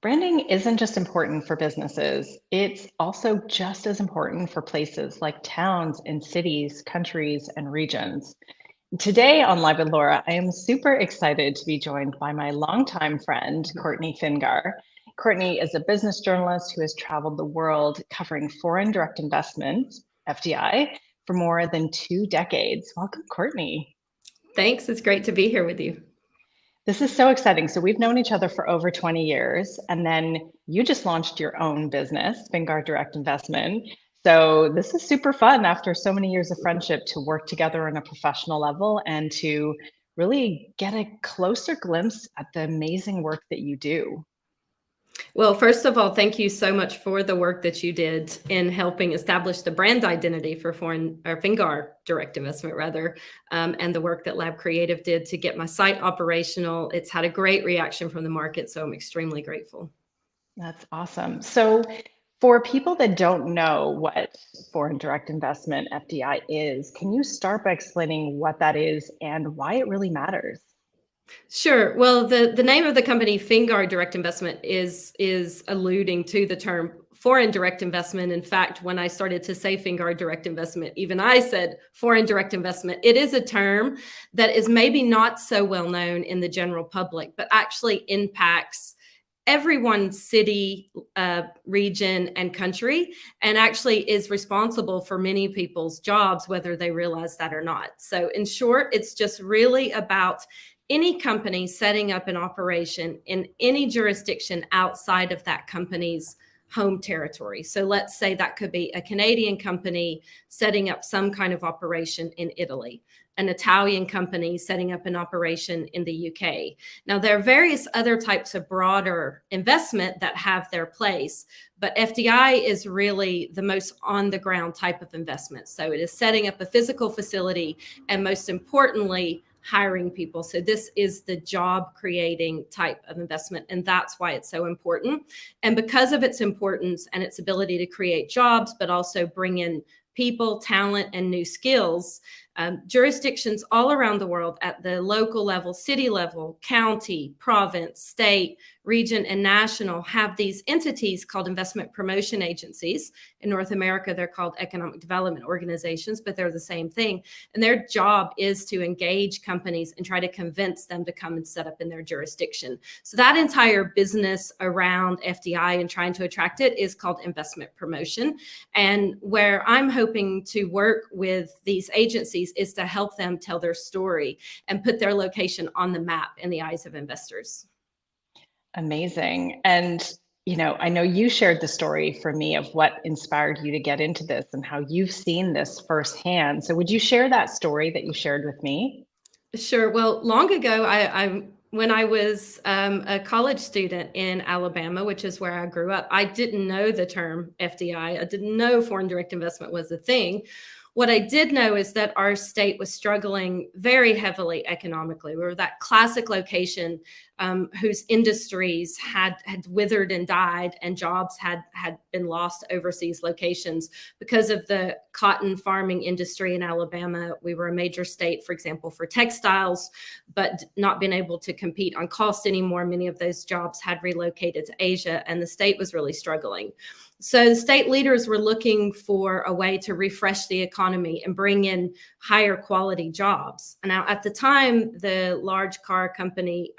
Branding isn't just important for businesses, it's also just as important for places like towns and cities, countries, and regions. Today on Live with Laura, I am super excited to be joined by my longtime friend, Courtney Fingar. Courtney is a business journalist who has traveled the world covering foreign direct investment, FDI, for more than 2 decades. Welcome, Courtney. Thanks. It's great to be here with you. This is so exciting. So we've known each other for over 20 years, and then you just launched your own business, Fingar Direct Investment. So this is super fun after so many years of friendship to work together on a professional level and to really get a closer glimpse at the amazing work that you do. Well, first of all, thank you so much for the work that you did in helping establish the brand identity for foreign or Fingar Direct Investment, rather, and the work that Lab Creative did to get my site operational. It's had a great reaction from the market, so I'm extremely grateful. That's awesome. So for people that don't know what foreign direct investment, FDI, is, can you start by explaining what that is and why it really matters? Sure. Well, the name of the company, Fingar Direct Investment, is alluding to the term foreign direct investment. In fact, when I started to say Fingar Direct Investment, even I said foreign direct investment. It is a term that is maybe not so well known in the general public, but actually impacts everyone's city, region, and country, and actually is responsible for many people's jobs, whether they realize that or not. So, in short, it's just really about any company setting up an operation in any jurisdiction outside of that company's home territory. So let's say that could be a Canadian company setting up some kind of operation in Italy, an Italian company setting up an operation in the UK. Now, there are various other types of broader investment that have their place, but FDI is really the most on the ground type of investment. So it is setting up a physical facility and, most importantly, hiring people. So this is the job creating type of investment, and that's why it's so important. And because of its importance and its ability to create jobs, but also bring in people, talent, and new skills, jurisdictions all around the world at the local level, city level, county, province, state, region, and national have these entities called investment promotion agencies. In North America, they're called economic development organizations, but they're the same thing. And their job is to engage companies and try to convince them to come and set up in their jurisdiction. So that entire business around FDI and trying to attract it is called investment promotion. And where I'm hoping to work with these agencies is to help them tell their story and put their location on the map in the eyes of investors. Amazing. And, I know you shared the story for me of what inspired you to get into this and how you've seen this firsthand. So, would you share that story that you shared with me? Sure. Well, long ago, when I was a college student in Alabama, which is where I grew up, I didn't know the term FDI. I didn't know foreign direct investment was a thing. What I did know is that our state was struggling very heavily economically. We were that classic location whose industries had withered and died, and jobs had been lost overseas locations because of the cotton farming industry in Alabama. We were a major state, for example, for textiles, but not been able to compete on cost anymore. Many of those jobs had relocated to Asia, and the state was really struggling. So the state leaders were looking for a way to refresh the economy and bring in higher quality jobs. Now, at the time, the large car company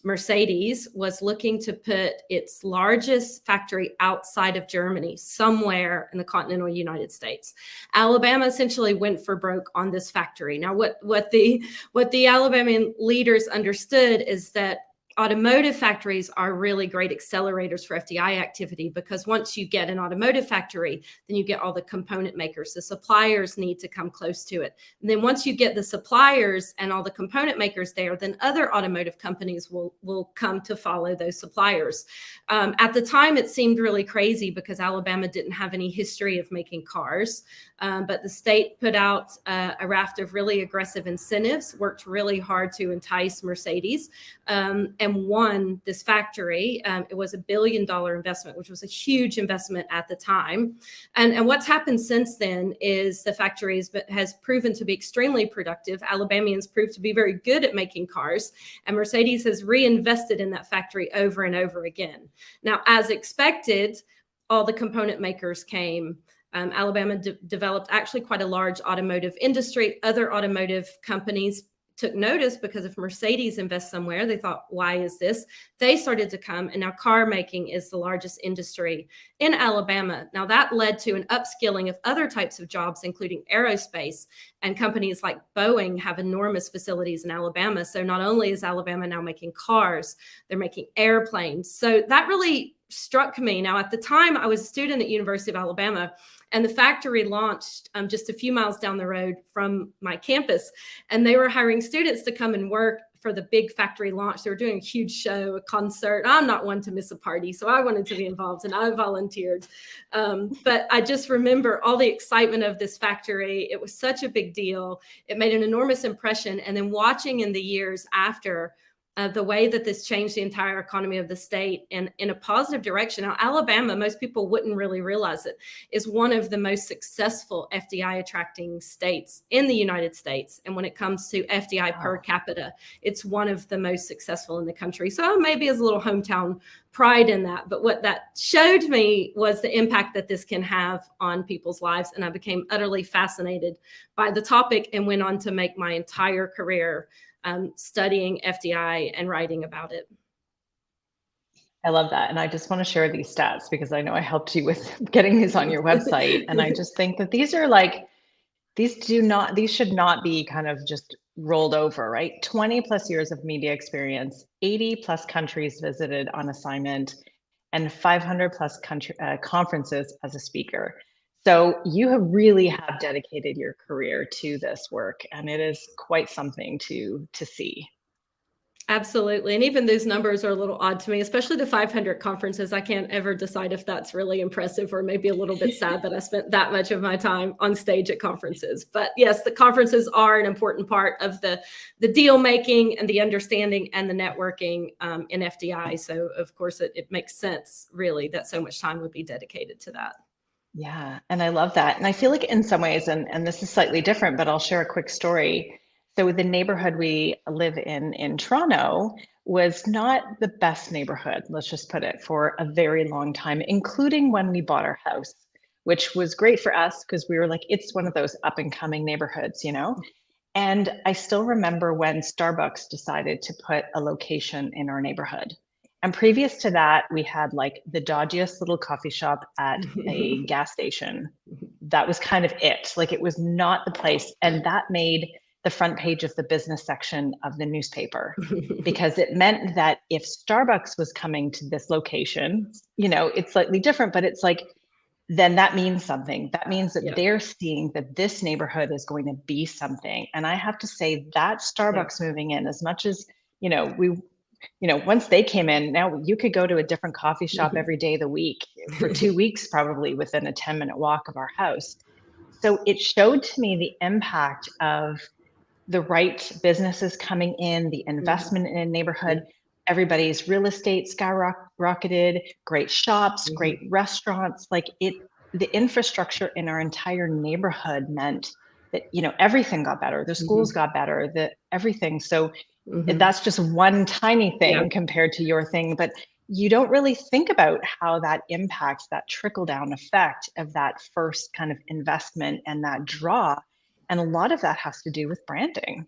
Mercedes was looking to put its largest factory outside of Germany, somewhere in the continental United States. Alabama essentially went for broke on this factory. Now, what the Alabama leaders understood is that automotive factories are really great accelerators for FDI activity, because once you get an automotive factory, then you get all the component makers. The suppliers need to come close to it. And then once you get the suppliers and all the component makers there, then other automotive companies will come to follow those suppliers. At the time, it seemed really crazy because Alabama didn't have any history of making cars. But the state put out a raft of really aggressive incentives, worked really hard to entice Mercedes. And and won this factory. It was $1 billion investment, which was a huge investment at the time. And what's happened since then is the factory has proven to be extremely productive. Alabamians proved to be very good at making cars, and Mercedes has reinvested in that factory over and over again. Now, as expected, all the component makers came. Alabama developed actually quite a large automotive industry. Other automotive companies took notice because if Mercedes invests somewhere, they thought, why is this? They started to come, and now car making is the largest industry in Alabama. Now that led to an upskilling of other types of jobs, including aerospace, and companies like Boeing have enormous facilities in Alabama. So not only is Alabama now making cars, they're making airplanes. So that really struck me. Now, at the time, I was a student at University of Alabama, and the factory launched just a few miles down the road from my campus, and they were hiring students to come and work for the big factory launch. They were doing a huge show, a concert. I'm not one to miss a party, so I wanted to be involved, and I volunteered. But I just remember all the excitement of this factory. It was such a big deal. It made an enormous impression. And then watching in the years after, the way that this changed the entire economy of the state in a positive direction. Now, Alabama, most people wouldn't really realize it, is one of the most successful FDI attracting states in the United States. And when it comes to FDI per capita, it's one of the most successful in the country. So maybe there's a little hometown pride in that. But what that showed me was the impact that this can have on people's lives. And I became utterly fascinated by the topic and went on to make my entire career studying FDI and writing about it. I love that. And I just want to share these stats because I know I helped you with getting these on your website. And I just think that these are like, these should not be kind of just rolled over, right? 20 plus years of media experience, 80 plus countries visited on assignment, and 500 plus conferences as a speaker. So you have really have dedicated your career to this work, and it is quite something to see. Absolutely. And even those numbers are a little odd to me, especially the 500 conferences. I can't ever decide if that's really impressive or maybe a little bit sad that I spent that much of my time on stage at conferences. But yes, the conferences are an important part of the deal making and the understanding and the networking in FDI. So of course, it makes sense really that so much time would be dedicated to that. Yeah, and I love that. And I feel like in some ways, and this is slightly different, but I'll share a quick story. So the neighborhood we live in Toronto was not the best neighborhood, let's just put it, for a very long time, including when we bought our house, which was great for us because we were like, it's one of those up and coming neighborhoods, you know? And I still remember when Starbucks decided to put a location in our neighborhood. And previous to that, we had like the dodgiest little coffee shop at a gas station. That was kind of it. Like it was not the place. And that made the front page of the business section of the newspaper because it meant that if Starbucks was coming to this location, you know, it's slightly different, but it's like, then that means something. That means that they're seeing that this neighborhood is going to be something. And I have to say that Starbucks moving in, as much as, you know, once they came in, now you could go to a different coffee shop every day of the week for 2 weeks, probably within a 10-minute walk of our house. So it showed to me the impact of the right businesses coming in, the investment in a neighborhood, everybody's real estate skyrocketed, great shops, great restaurants, like the infrastructure in our entire neighborhood meant that, you know, everything got better. The schools got better, everything. So that's just one tiny thing compared to your thing, but you don't really think about how that impacts that trickle down effect of that first kind of investment and that draw. And a lot of that has to do with branding.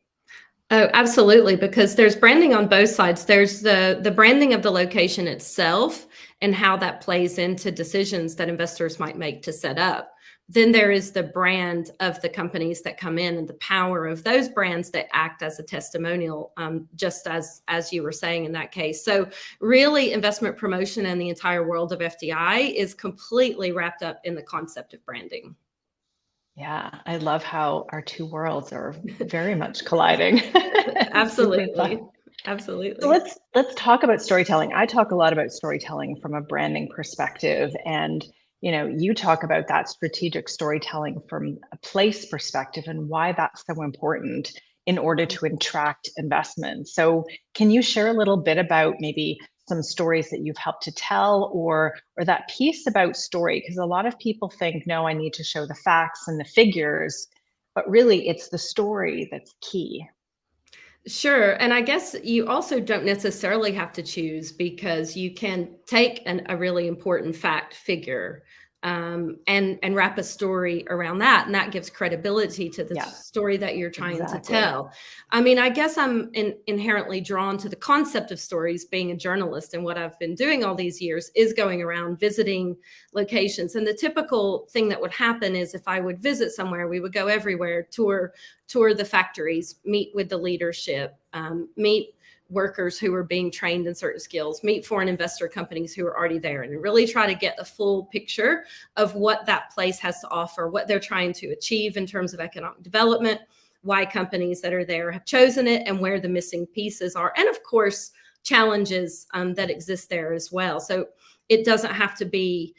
Oh, absolutely, because there's branding on both sides. There's the branding of the location itself and how that plays into decisions that investors might make to set up. Then there is the brand of the companies that come in and the power of those brands that act as a testimonial, just as you were saying in that case. So really investment promotion and the entire world of FDI is completely wrapped up in the concept of branding. Yeah, I love how our two worlds are very much colliding. Absolutely. Absolutely. So let's talk about storytelling. I talk a lot about storytelling from a branding perspective, and you know, you talk about that strategic storytelling from a place perspective and why that's so important in order to attract investment. So can you share a little bit about maybe some stories that you've helped to tell, or that piece about story? Because a lot of people think, no, I need to show the facts and the figures, but really it's the story that's key. Sure. And I guess you also don't necessarily have to choose, because you can take a really important fact figure, and wrap a story around that. And that gives credibility to the Yeah, story that you're trying to exactly. tell. I mean, I guess I'm inherently drawn to the concept of stories, being a journalist. And what I've been doing all these years is going around visiting locations. And the typical thing that would happen is, if I would visit somewhere, we would go everywhere, tour the factories, meet with the leadership, meet workers who are being trained in certain skills, meet foreign investor companies who are already there, and really try to get the full picture of what that place has to offer, what they're trying to achieve in terms of economic development, why companies that are there have chosen it, and where the missing pieces are. And of course, challenges that exist there as well. So it doesn't have to be,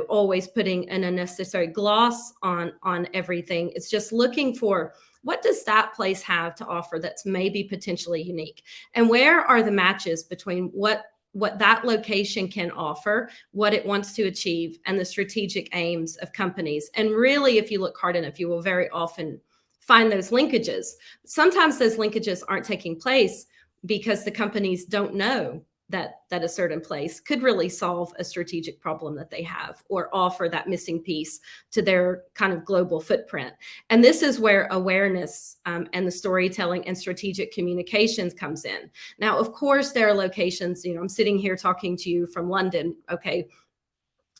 always putting an unnecessary gloss on everything. It's just looking for, what does that place have to offer that's maybe potentially unique? And where are the matches between what that location can offer, what it wants to achieve, and the strategic aims of companies? And really, if you look hard enough, you will very often find those linkages. Sometimes those linkages aren't taking place because the companies don't know that a certain place could really solve a strategic problem that they have, or offer that missing piece to their kind of global footprint. And this is where awareness, and the storytelling and strategic communications comes in. Now, of course, there are locations, I'm sitting here talking to you from London. Okay,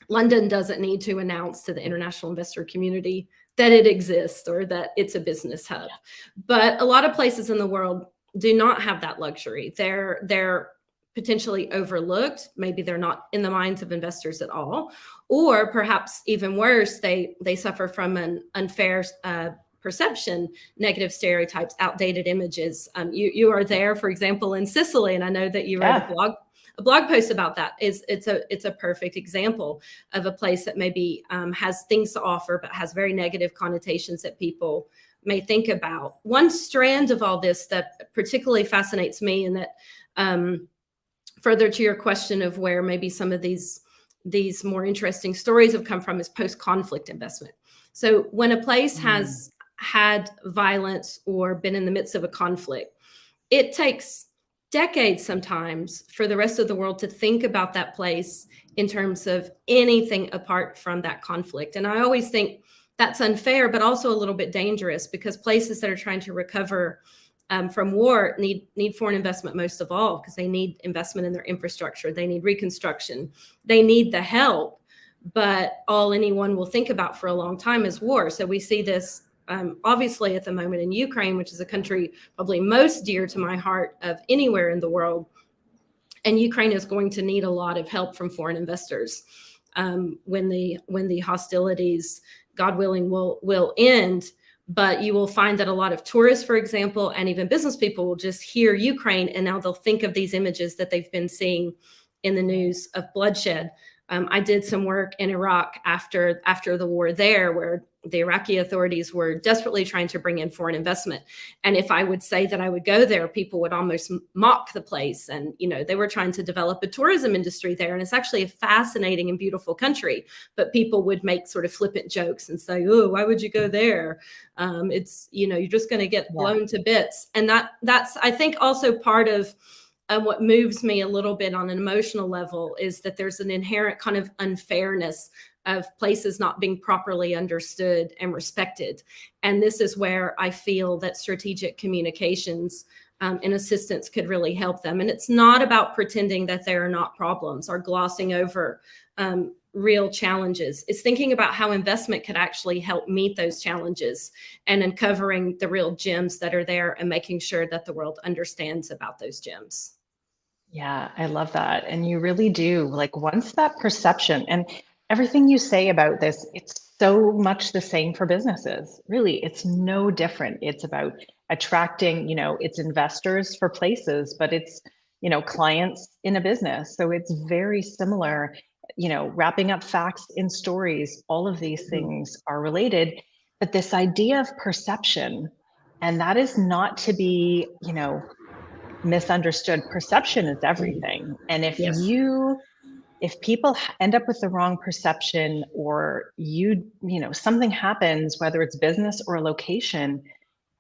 London doesn't need to announce to the international investor community that it exists or that it's a business hub. But a lot of places in the world do not have that luxury. They're potentially overlooked. Maybe they're not in the minds of investors at all, or perhaps even worse, they suffer from an unfair perception, negative stereotypes, outdated images. You are there, for example, in Sicily, and I know that you wrote Yeah. a blog post about that. It's a perfect example of a place that maybe has things to offer, but has very negative connotations that people may think about. One strand of all this that particularly fascinates me, and that further to your question of where maybe some of these more interesting stories have come from, is post-conflict investment. So when a place has had violence or been in the midst of a conflict, it takes decades sometimes for the rest of the world to think about that place in terms of anything apart from that conflict. And I always think that's unfair, but also a little bit dangerous, because places that are trying to recover from war need foreign investment most of all, because they need investment in their infrastructure. They need reconstruction. They need the help. But all anyone will think about for a long time is war. So we see this obviously at the moment in Ukraine, which is a country probably most dear to my heart of anywhere in the world. And Ukraine is going to need a lot of help from foreign investors when the hostilities, God willing, will end. But you will find that a lot of tourists, for example, and even business people will just hear Ukraine, and now they'll think of these images that they've been seeing in the news of bloodshed. I did some work in Iraq after the war there, where the Iraqi authorities were desperately trying to bring in foreign investment. And if I would say that I would go there, people would almost mock the place. And, they were trying to develop a tourism industry there. And it's actually a fascinating and beautiful country. But people would make sort of flippant jokes and say, oh, why would you go there? It's, you're just going to get blown to bits. And that's, I think, also part of what moves me a little bit on an emotional level, is that there's an inherent kind of unfairness of places not being properly understood and respected. And this is where I feel that strategic communications and assistance could really help them. And it's not about pretending that there are not problems or glossing over real challenges. It's thinking about how investment could actually help meet those challenges, and uncovering the real gems that are there, and making sure that the world understands about those gems. Yeah, I love that. And you really do. Like, once that perception, and everything you say about this, it's so much the same for businesses. Really, it's no different. It's about attracting, it's investors for places, but it's, clients in a business. So it's very similar, wrapping up facts in stories. All of these Mhm. things are related. But this idea of perception And that is not to be, misunderstood. Perception is Mhm. everything. And Yes. if people end up with the wrong perception, or something happens, whether it's business or location,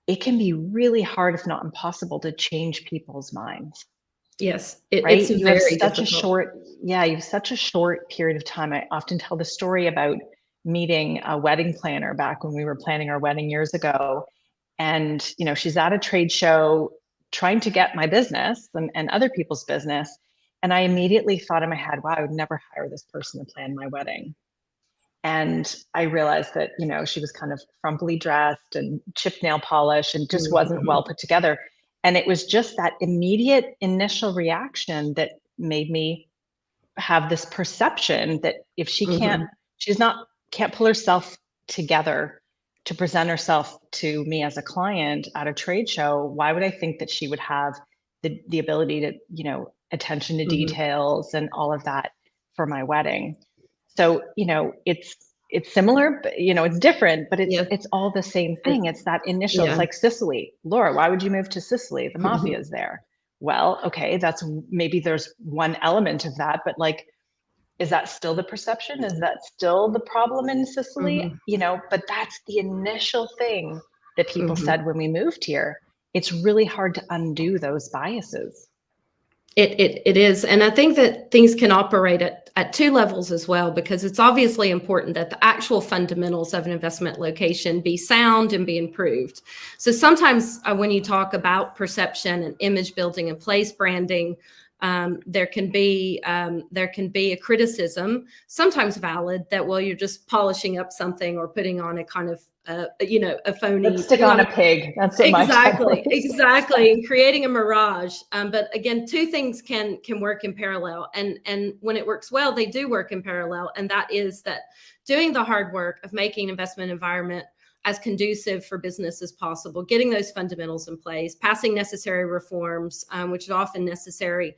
it can be really hard, if not impossible, to change people's minds. Yes. Right? It's You have very such a difficult. short Yeah, you have such a short period of time. I often tell the story about meeting a wedding planner back when we were planning our wedding years ago. And, she's at a trade show trying to get my business and other people's business. And I immediately thought in my head, wow, I would never hire this person to plan my wedding. And I realized that, she was kind of frumpily dressed and chipped nail polish and just wasn't well Mhm. put together. And it was just that immediate initial reaction that made me have this perception that if Mhm. she's not can't pull herself together to present herself to me as a client at a trade show, why would I think that she would have the ability to, attention to Mhm. details and all of that for my wedding? So, it's similar, but it's different, but it's Yeah. it's all the same And thing. It's that initial, it's yeah. like Sicily. Laura, why would you move to Sicily? The mafia is there. Well, okay, that's maybe there's one element of that, but like, is that still the perception? Is that still the problem in Sicily? Mhm. But that's the initial thing that people Mhm. said when we moved here. It's really hard to undo those biases. It is, and I think that things can operate at two levels as well, because it's obviously important that the actual fundamentals of an investment location be sound and be improved. So sometimes when you talk about perception and image building and place branding, there can be a criticism, sometimes valid, that, well, you're just polishing up something or putting on a kind of a phony, Lipstick putting on on a pig. That's what my dad exactly, always exactly, said. and creating a mirage. But again, two things can work in parallel, and when it works well, they do work in parallel. And that is that doing the hard work of making investment environment as conducive for business as possible, getting those fundamentals in place, passing necessary reforms, which is often necessary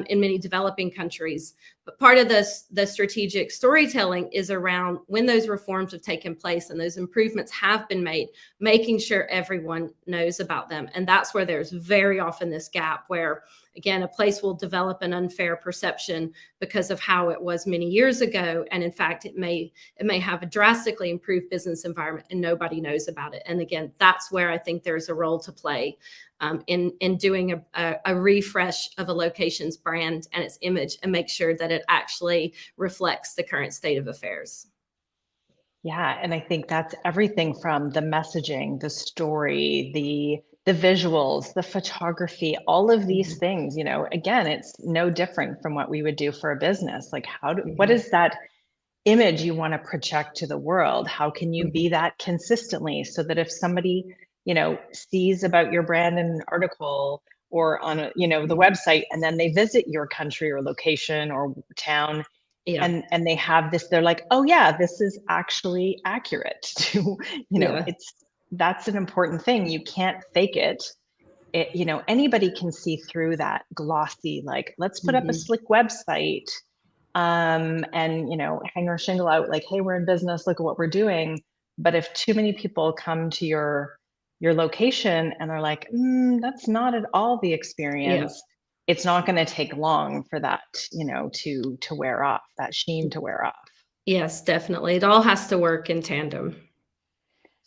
in many developing countries. But part of the strategic storytelling is around when those reforms have taken place and those improvements have been made, making sure everyone knows about them. And that's where there's very often this gap where, again, a place will develop an unfair perception because of how it was many years ago. And in fact, it may have a drastically improved business environment and nobody knows about it. And again, that's where I think there's a role to play in doing a refresh of a location's brand and its image, and make sure that it actually reflects the current state of affairs. Yeah, and I think that's everything from the messaging, the story, the visuals, the photography, all of these Mhm. things, again, it's no different from what we would do for a business. Like, what Mhm. is that image you want to project to the world? How can you Mhm. be that consistently, so that if somebody, sees about your brand in an article or on the Mhm. website, and then they visit your country or location or town, Yeah. and they have this, they're like, oh yeah, this is actually accurate to, Yeah. it's that's an important thing. You can't fake it. Anybody can see through that glossy, like, let's put up a Mhm. slick website, and hang our shingle out like, hey, we're in business, look at what we're doing. But if too many people come to your location and they're like, that's not at all the Yeah. experience, it's not going to take long for that, to wear off, that sheen to wear off. Yes, definitely. It all has to work in tandem.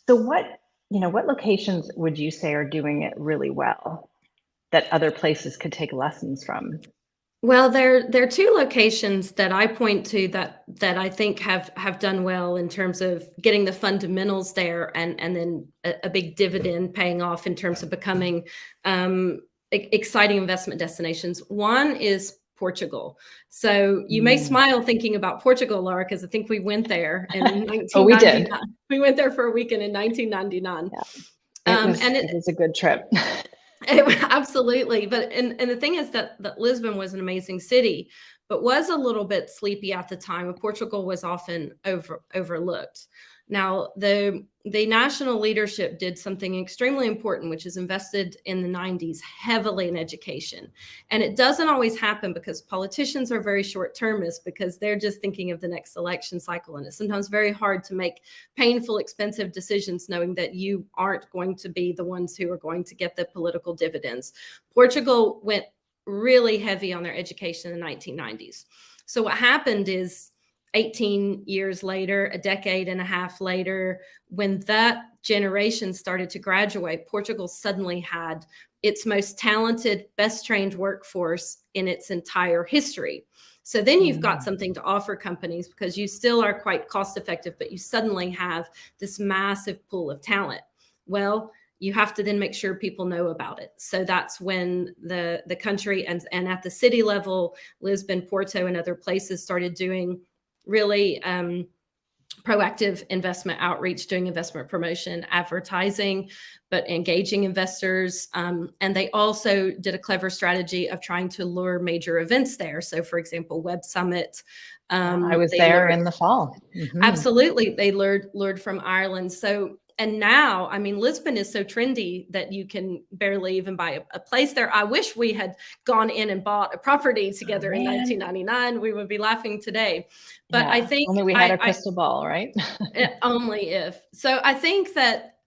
So what locations would you say are doing it really well that other places could take lessons from? Well, there are two locations that I point to that I think have done well in terms of getting the fundamentals there, and then a big dividend paying off in terms of becoming exciting investment destinations. One is Portugal. So you may Mm. smile thinking about Portugal, Laura, because I think we went there in Oh, we did. 1999. We went there for a weekend in 1999. Yeah, it was And it was a good trip. Absolutely, but and the thing is that Lisbon was an amazing city, but was a little bit sleepy at the time, and Portugal was often overlooked. Now, the national leadership did something extremely important, which is invested in the 90s heavily in education. And it doesn't always happen because politicians are very short-termist, because they're just thinking of the next election cycle. And it's sometimes very hard to make painful, expensive decisions knowing that you aren't going to be the ones who are going to get the political dividends. Portugal went really heavy on their education in the 1990s. So what happened is, 18 years later, a decade and a half later, when that generation started to graduate, Portugal suddenly had its most talented, best trained workforce in its entire history. So then you've got something to offer companies, because you still are quite cost effective, but you suddenly have this massive pool of talent. Well, you have to then make sure people know about it. So that's when the country and at the city level, Lisbon, Porto, and other places started doing really proactive investment outreach, doing investment promotion, advertising, but engaging investors. And they also did a clever strategy of trying to lure major events there. So, for example, Web Summit. I was there in the fall. Absolutely. They lured from Ireland. So, and now, I mean, Lisbon is so trendy that you can barely even buy a place there. I wish we had gone in and bought a property together in 1999. We would be laughing today. But I think only we had a crystal ball, right? Only if. So I think that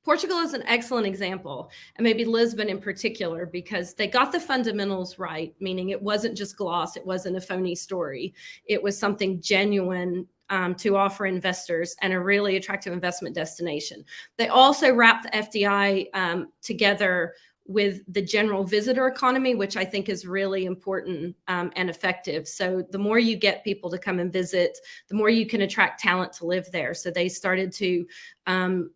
Portugal is an excellent example, and maybe Lisbon in particular, because they got the fundamentals right, meaning it wasn't just gloss, it wasn't a phony story. It was something genuine to offer investors, and a really attractive investment destination. They also wrapped the FDI together with the general visitor economy, which I think is really important and effective. So the more you get people to come and visit, the more you can attract talent to live there. So they started to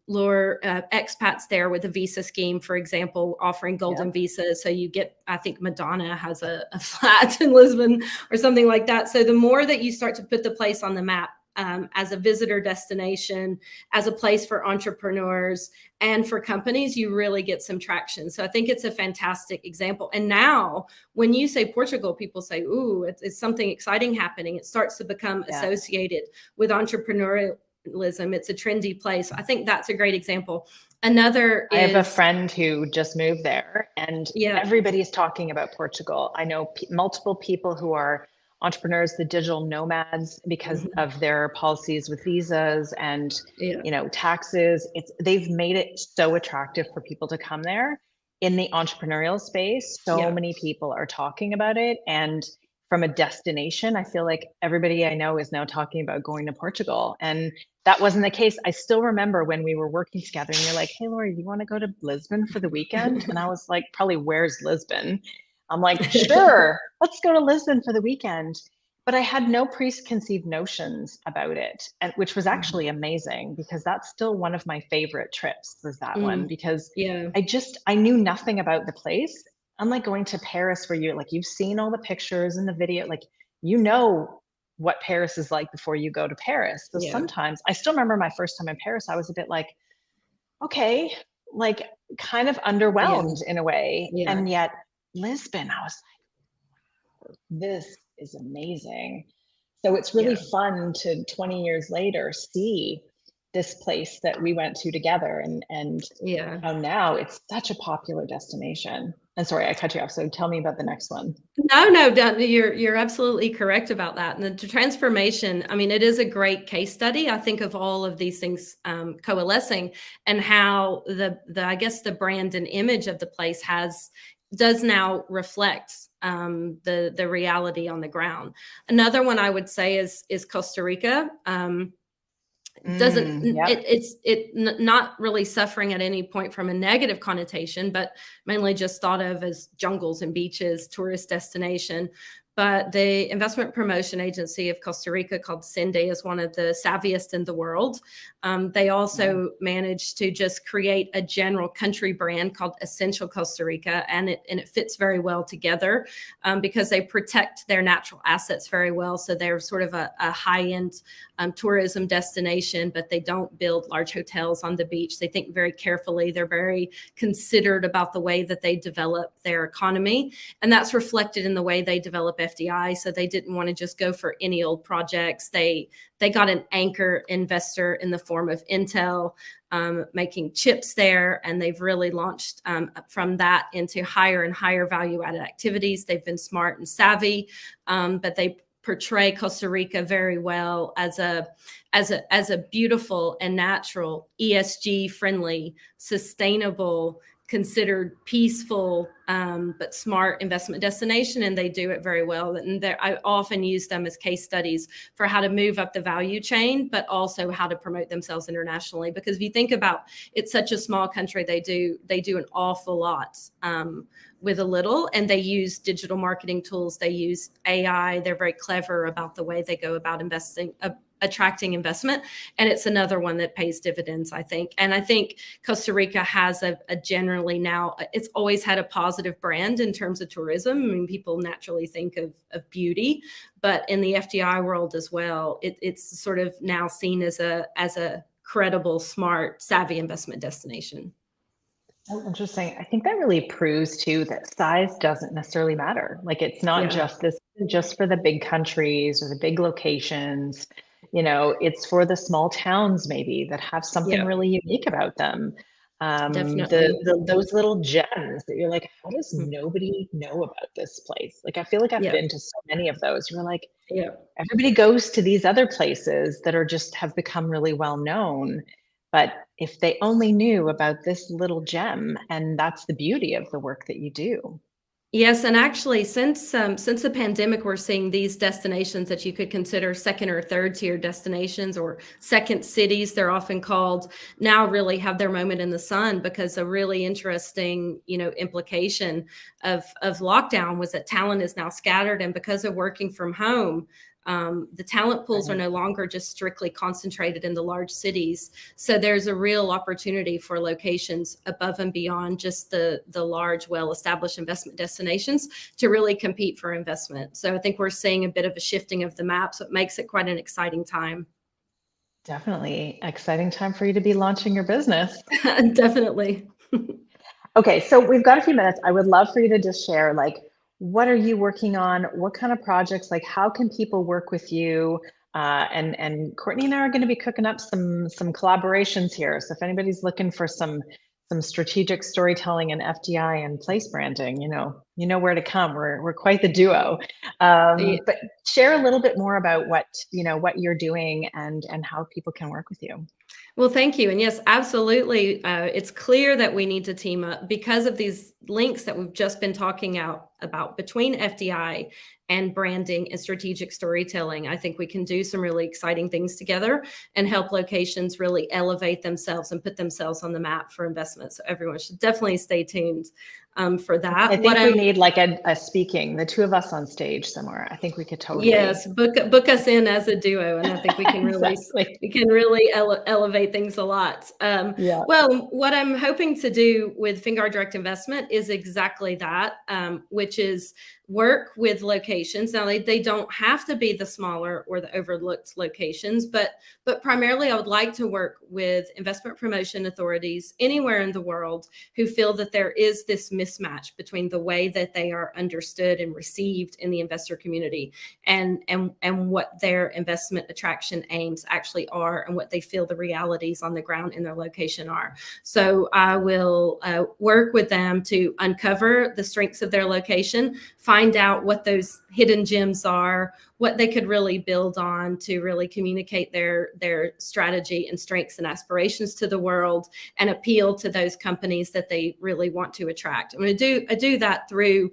lure expats there with a visa scheme, for example, offering golden visas. So you get, I think Madonna has a flat in Lisbon or something like that. So the more that you start to put the place on the map, as a visitor destination, as a place for entrepreneurs and for companies, you really get some traction. So I think it's a fantastic example. And now when you say Portugal, people say, ooh, it's something exciting happening. It starts to become associated with entrepreneurialism. It's a trendy place. I think that's a great example. Another is, I have a friend who just moved there, and everybody's talking about Portugal. I know multiple people who are entrepreneurs, the digital nomads, because of their policies with visas and taxes. They've made it so attractive for people to come there. In the entrepreneurial space, so many people are talking about it. And from a destination, I feel like everybody I know is now talking about going to Portugal. And that wasn't the case. I still remember when we were working together and you're like, hey, Lori, you want to go to Lisbon for the weekend? And I was like, probably, where's Lisbon? I'm like, sure, let's go to Lisbon for the weekend. But I had no preconceived notions about it, and which was actually amazing, because that's still one of my favorite trips, was that one, because I knew nothing about the place. Unlike going to Paris, where you've seen all the pictures and the video, you know what Paris is like before you go to Paris. So sometimes, I still remember my first time in Paris, I was a bit like, okay, kind of underwhelmed in a way. And yet Lisbon, I was like, this is amazing. So it's really fun to 20 years later see this place that we went to together, and how now it's such a popular destination. And sorry, I cut you off. So tell me about the next one. No, you're absolutely correct about that. And the transformation, I mean, it is a great case study, I think, of all of these things coalescing, and how I guess the brand and image of the place does now reflect the reality on the ground. Another one I would say is Costa Rica. It's not really suffering at any point from a negative connotation, but mainly just thought of as jungles and beaches, tourist destination. But the investment promotion agency of Costa Rica, called Sende, is one of the savviest in the world. They also managed to just create a general country brand called Essential Costa Rica, and it fits very well together because they protect their natural assets very well. So they're sort of a high-end tourism destination, but they don't build large hotels on the beach. They think very carefully. They're very considered about the way that they develop their economy, and that's reflected in the way they develop FDI, so they didn't want to just go for any old projects. They got an anchor investor in the form of Intel, making chips there, and they've really launched from that into higher and higher value-added activities. They've been smart and savvy, but they portray Costa Rica very well as a beautiful and natural, ESG friendly, sustainable, considered peaceful, but smart investment destination, and they do it very well. And I often use them as case studies for how to move up the value chain, but also how to promote themselves internationally. Because if you think about it's such a small country, they do an awful lot with a little, and they use digital marketing tools. They use AI. They're very clever about the way they go about attracting investment. And it's another one that pays dividends, I think. And I think Costa Rica has a generally now, it's always had a positive brand in terms of tourism. I mean, people naturally think of beauty, but in the FDI world as well, it's sort of now seen as a credible, smart, savvy investment destination. Oh, interesting. I think that really proves too that size doesn't necessarily matter. Like it's not just for the big countries or the big locations. It's for the small towns maybe that have something really unique about them. Definitely. Those little gems that you're like, how does nobody know about this place? Like I feel like I've been to so many of those. You're like, everybody goes to these other places that are just have become really well known. But if they only knew about this little gem, and that's the beauty of the work that you do. Yes, and actually, since the pandemic, we're seeing these destinations that you could consider second or third tier destinations, or second cities, they're often called, now really have their moment in the sun, because a really interesting, implication of lockdown was that talent is now scattered, and because of working from home, the talent pools are no longer just strictly concentrated in the large cities. So there's a real opportunity for locations above and beyond just the large, well-established investment destinations to really compete for investment. So I think we're seeing a bit of a shifting of the map. So it makes it quite an exciting time. Definitely exciting time for you to be launching your business. Definitely. Okay, so we've got a few minutes. I would love for you to just share, like, what are you working on? What kind of projects? Like, how can people work with you? And Courtney and I are going to be cooking up some collaborations here. So if anybody's looking for some strategic storytelling and FDI and place branding, you know where to come. We're quite the duo. But share a little bit more about what you're doing and how people can work with you. Well, thank you. And yes, absolutely. It's clear that we need to team up because of these links that we've just been talking about between FDI and branding and strategic storytelling. I think we can do some really exciting things together and help locations really elevate themselves and put themselves on the map for investment. So everyone should definitely stay tuned for that. I think we need like a speaking, the two of us on stage somewhere. I think we could totally. Yes, book us in as a duo, and I think we can really elevate things a lot. Well, what I'm hoping to do with Fingar Direct Investment is exactly that, which is work with locations. Now, they don't have to be the smaller or the overlooked locations, but primarily I would like to work with investment promotion authorities anywhere in the world who feel that there is this mismatch between the way that they are understood and received in the investor community and what their investment attraction aims actually are and what they feel the realities on the ground in their location are. So I will work with them to uncover the strengths of their location, find out what those hidden gems are, what they could really build on to really communicate their strategy and strengths and aspirations to the world and appeal to those companies that they really want to attract. I do that through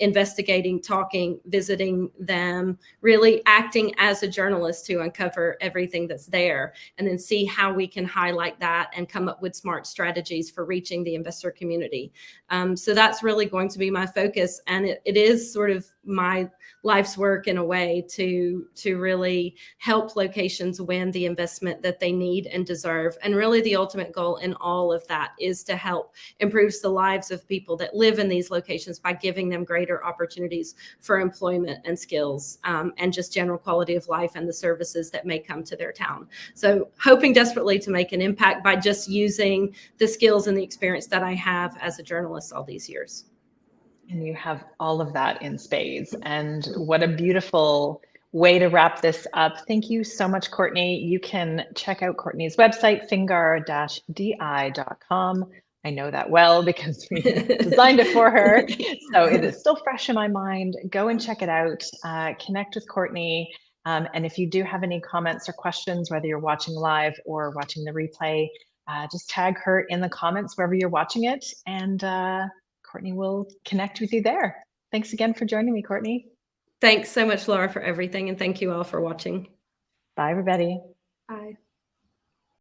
investigating, talking, visiting them, really acting as a journalist to uncover everything that's there, and then see how we can highlight that and come up with smart strategies for reaching the investor community. So that's really going to be my focus, and it is sort of my life's work in a way to really help locations win the investment that they need and deserve. And really the ultimate goal in all of that is to help improve the lives of people that live in these locations by giving them greater opportunities for employment and skills, and just general quality of life and the services that may come to their town. So hoping desperately to make an impact by just using the skills and the experience that I have as a journalist all these years. And you have all of that in spades. And what a beautiful way to wrap this up. Thank you so much, Courtney. You can check out Courtney's website, fingar-di.com. I know that well because we designed it for her. So it is still fresh in my mind. Go and check it out. Connect with Courtney. And if you do have any comments or questions, whether you're watching live or watching the replay, just tag her in the comments wherever you're watching it. And Courtney will connect with you there. Thanks again for joining me, Courtney. Thanks so much, Laura, for everything. And thank you all for watching. Bye, everybody. Bye.